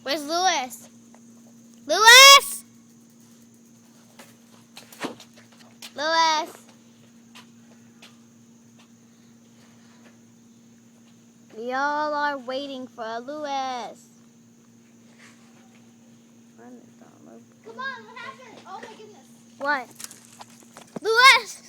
Where's Lewis? Lewis! Lewis! We all are waiting for Lewis. Come on, what happened? Oh my goodness. What? Lewis!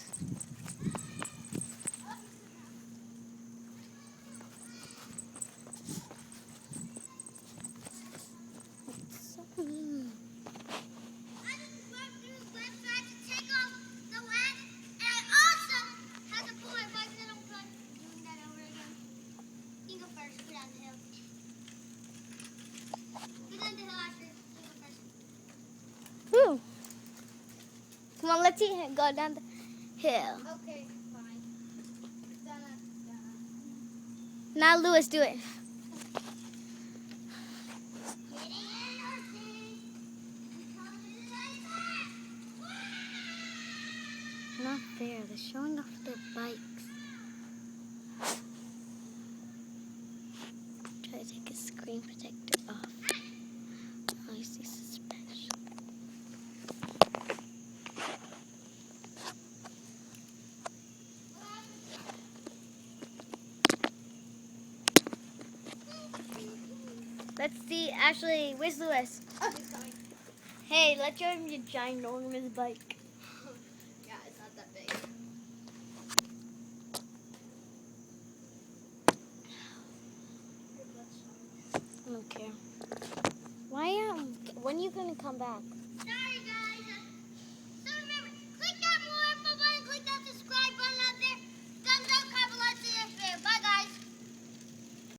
So mean. I just went through the website to take off the lens, and I also had to pull my bike and I'm doing that over again. You go first, go down the hill. Go down the hill after. You go first. Woo. Come on, let's see him go down the hill. Okay, fine. Now Lewis, do it. Not fair. They're showing off their bikes. Try to take a screen protector off. Oh, you see special. Let's see. Ashley, where's Lewis? Oh, he's coming. Hey, let's show him your ginormous bike. Yeah, it's not that big. I don't care. When are you gonna come back?